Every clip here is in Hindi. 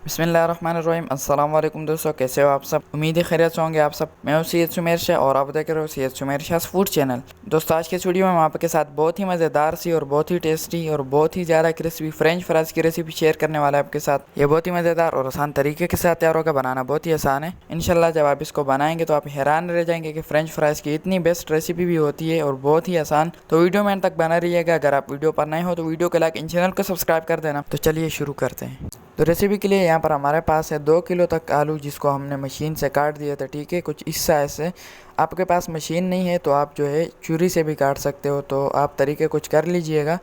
बिस्मिल्लाहिर्रहमानिर्रहीम। अस्सलाम वालेकुम दोस्तों, कैसे हो आप सब। उम्मीद है खैरियत से होंगे आप सब। मैं हूं सैयद सुमेर शाह और आप देख रहे हो सैयद सुमेर शाह फूड चैनल। दोस्तों, आज के इस वीडियो में मैं आपके साथ बहुत ही मज़ेदार सी और बहुत ही टेस्टी और बहुत ही ज़्यादा क्रिस्पी फ्रेंच फ्राइज़ की रेसिपी शेयर करने वाला है आपके साथ। ये बहुत ही मज़ेदार और आसान तरीके के साथ तैयार होकर बनाना बहुत ही आसान है। इंशाल्लाह जब आप इसको बनाएंगे तो आप हैरान रह जाएंगे कि फ्रेंच फ्राइज़ की इतनी बेस्ट रेसिपी भी होती है और बहुत ही आसान। तो वीडियो में अंत तक बना रहिएगा। अगर आप वीडियो पर नए हो तो वीडियो को लाइक, इन चैनल को सब्सक्राइब कर देना। तो चलिए शुरू करते हैं। तो रेसिपी के लिए यहाँ पर हमारे पास है 2 किलो तक आलू, जिसको हमने मशीन से काट दिया था। ठीक है, कुछ इस साइज से। आपके पास मशीन नहीं है तो आप जो है छुरी से भी काट सकते हो, तो आप तरीके कुछ कर लीजिएगा।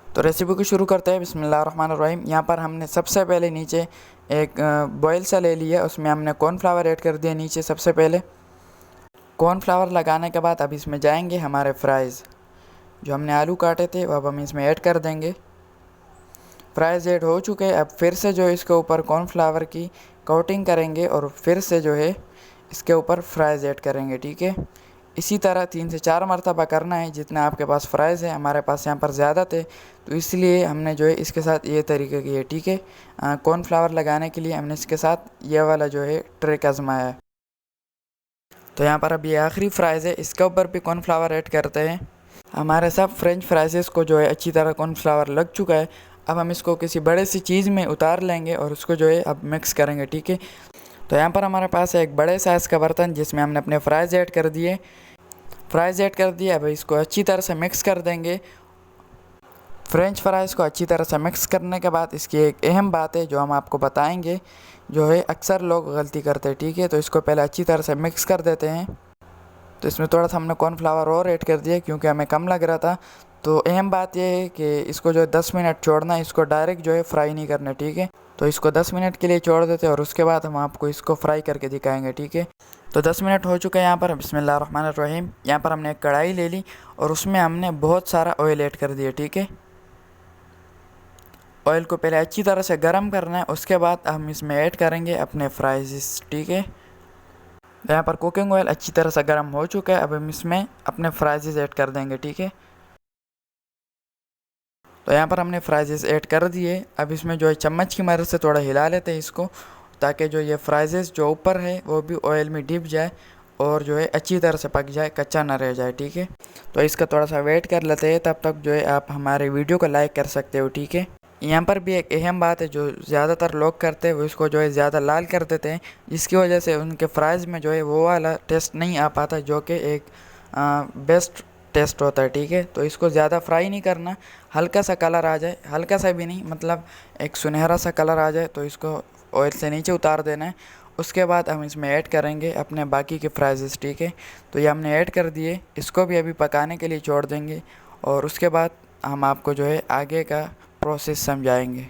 तो रेसिपी को शुरू करते हैं। बिस्मिल्लाहिर्रहमानिर्रहीम। यहाँ पर हमने सबसे पहले नीचे एक बॉयल सा ले लिया, उसमें हमने कॉर्नफ्लावर ऐड कर दिया नीचे सबसे पहले। कॉर्नफ्लावर लगाने के बाद अब इसमें जाएंगे हमारे फ्राइज़, जो हमने आलू काटे थे वो अब हम इसमें ऐड कर देंगे। फ्राइज़ ऐड हो चुके हैं। अब फिर से जो है इसके ऊपर कॉर्नफ्लावर की कोटिंग करेंगे और फिर से जो है इसके ऊपर फ्राइज़ ऐड करेंगे। ठीक है, इसी तरह 3 से 4 मरतबा करना है, जितना आपके पास फ्राइज़ है। हमारे पास यहाँ पर ज़्यादा थे तो इसलिए हमने जो है इसके साथ ये तरीके किए। ठीक है, कॉर्नफ्लावर लगाने के लिए हमने इसके साथ ये वाला जो है ट्रिक आजमाया है। तो यहाँ पर अब ये आखिरी फ्राइज़ है, इसके ऊपर भी कॉर्नफ्लावर ऐड करते हैं। हमारे सब फ्रेंच फ्राइज़ को जो है अच्छी तरह कॉर्नफ्लावर लग चुका है। अब हम इसको किसी बड़े सी चीज़ में उतार लेंगे और उसको जो है अब मिक्स करेंगे। ठीक है, तो यहाँ पर हमारे पास है एक बड़े साइज़ का बर्तन, जिसमें हमने अपने फ्राइज़ ऐड कर दिए। अब इसको अच्छी तरह से मिक्स कर देंगे। फ्रेंच फ्राइज़ को अच्छी तरह से मिक्स करने के बाद इसकी एक अहम बात है जो हम आपको बताएंगे, जो है अक्सर लोग गलती करते हैं। ठीक है, तो इसको पहले अच्छी तरह से मिक्स कर देते हैं। तो इसमें थोड़ा सा हमने कॉर्नफ्लावर और ऐड कर दिया क्योंकि हमें कम लग रहा था। तो अहम बात यह है कि इसको जो है 10 मिनट छोड़ना है, इसको डायरेक्ट जो है फ्राई नहीं करना। ठीक है, तो इसको 10 मिनट के लिए छोड़ देते हैं और उसके बाद हम आपको इसको फ्राई करके दिखाएंगे। ठीक है, तो 10 मिनट हो चुके हैं यहाँ पर। बिस्मिल्लाहिर्रहमानिर्रहीम। यहाँ पर हमने एक कढ़ाई ले ली और उसमें हमने बहुत सारा ऑयल ऐड कर दिया। ठीक है, ऑयल को पहले अच्छी तरह से गर्म करना है, उसके बाद हम इसमें ऐड करेंगे अपने फ्राइज़। ठीक है, यहाँ पर कुकिंग ऑयल अच्छी तरह से गर्म हो चुका है। अब हम इसमें अपने फ्राइज़ ऐड कर देंगे। ठीक है, तो यहाँ पर हमने फ्राइज़ ऐड कर दिए। अब इसमें जो है चम्मच की मदद से थोड़ा हिला लेते हैं इसको, ताकि जो ये फ्राइज़ जो ऊपर है वो भी ऑयल में डिप जाए और जो है अच्छी तरह से पक जाए, कच्चा ना रह जाए। ठीक है, तो इसका थोड़ा सा वेट कर लेते हैं। तब तक जो है आप हमारे वीडियो को लाइक कर सकते हो। ठीक है, यहाँ पर भी एक अहम बात है जो ज़्यादातर लोग करते हैं, वो इसको जो है ज़्यादा लाल कर देते हैं, जिसकी वजह से उनके फ्राइज़ में जो है वो वाला टेस्ट नहीं आ पाता जो कि एक बेस्ट टेस्ट होता है। ठीक है, तो इसको ज़्यादा फ्राई नहीं करना, हल्का सा कलर आ जाए, हल्का सा भी नहीं, मतलब एक सुनहरा सा कलर आ जाए तो इसको ऑयल से नीचे उतार देना है। उसके बाद हम इसमें ऐड करेंगे अपने बाकी के फ्राइज़। ठीक है, तो ये हमने ऐड कर दिए, इसको भी अभी पकाने के लिए छोड़ देंगे और उसके बाद हम आपको जो है आगे का प्रोसेस समझाएंगे।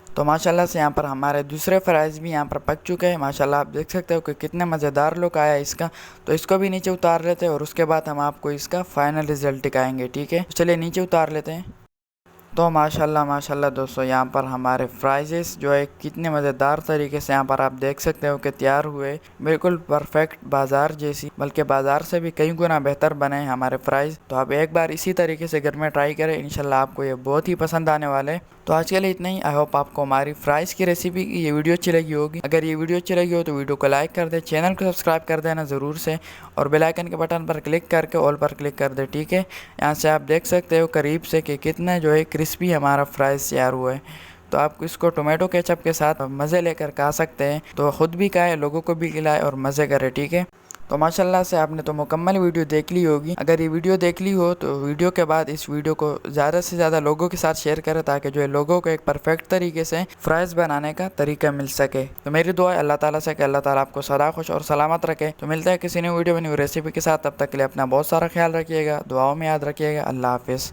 तो माशाल्लाह से यहाँ पर हमारे दूसरे फ्राइज़ भी यहाँ पर पक चुके हैं। माशाल्लाह आप देख सकते हो कि कितने मज़ेदार लुक आया इसका। तो इसको भी नीचे उतार लेते हैं और उसके बाद हम आपको इसका फ़ाइनल रिज़ल्ट दिखाएंगे। ठीक है, चलिए नीचे उतार लेते हैं। तो माशाल्लाह दोस्तों, यहाँ पर हमारे फ्राइज़ जो है कितने मज़ेदार तरीके से यहाँ पर आप देख सकते हो कि तैयार हुए, बिल्कुल परफेक्ट बाज़ार जैसी, बल्कि बाज़ार से भी कई गुना बेहतर बने हमारे फ्राइज़। तो आप एक बार इसी तरीके से घर में ट्राई करें, इंशाल्लाह आपको ये बहुत ही पसंद आने वाले हैं। तो आज के लिए इतना ही। आई होप आपको हमारी फ्राइज़ की रेसिपी की ये वीडियो अच्छी लगी होगी। अगर ये वीडियो अच्छी लगी हो तो वीडियो को लाइक कर दे, चैनल को सब्सक्राइब कर देना ज़रूर से, और बेल आइकन के बटन पर क्लिक करके ऑल पर क्लिक कर दे। ठीक है, यहाँ से आप देख सकते हो करीब से कि कितना जो है क्रिस्पी हमारा फ्राइज़ तैयार हुआ है। तो आप इसको टोमेटो केचप के साथ मज़े लेकर खा सकते हैं। तो ख़ुद भी खाए, लोगों को भी खिलाए और मज़े करें। ठीक है, तो माशाल्लाह से आपने तो मुकम्मल वीडियो देख ली होगी। अगर ये वीडियो देख ली हो तो वीडियो के बाद इस वीडियो को ज़्यादा से ज़्यादा लोगों के साथ शेयर करें, ताकि जो है लोगों को एक परफेक्ट तरीके से फ्राइज़ बनाने का तरीका मिल सके। तो मेरी दुआ है अल्लाह ताला से कि अल्लाह ताला आपको सदा खुश और सलामत रखे। तो मिलता है किसी न्यू वीडियो में न्यू रेसिपी के साथ। तब तक के लिए अपना बहुत सारा ख्याल रखिएगा, दुआओं में याद रखिएगा। अल्लाह हाफिज़।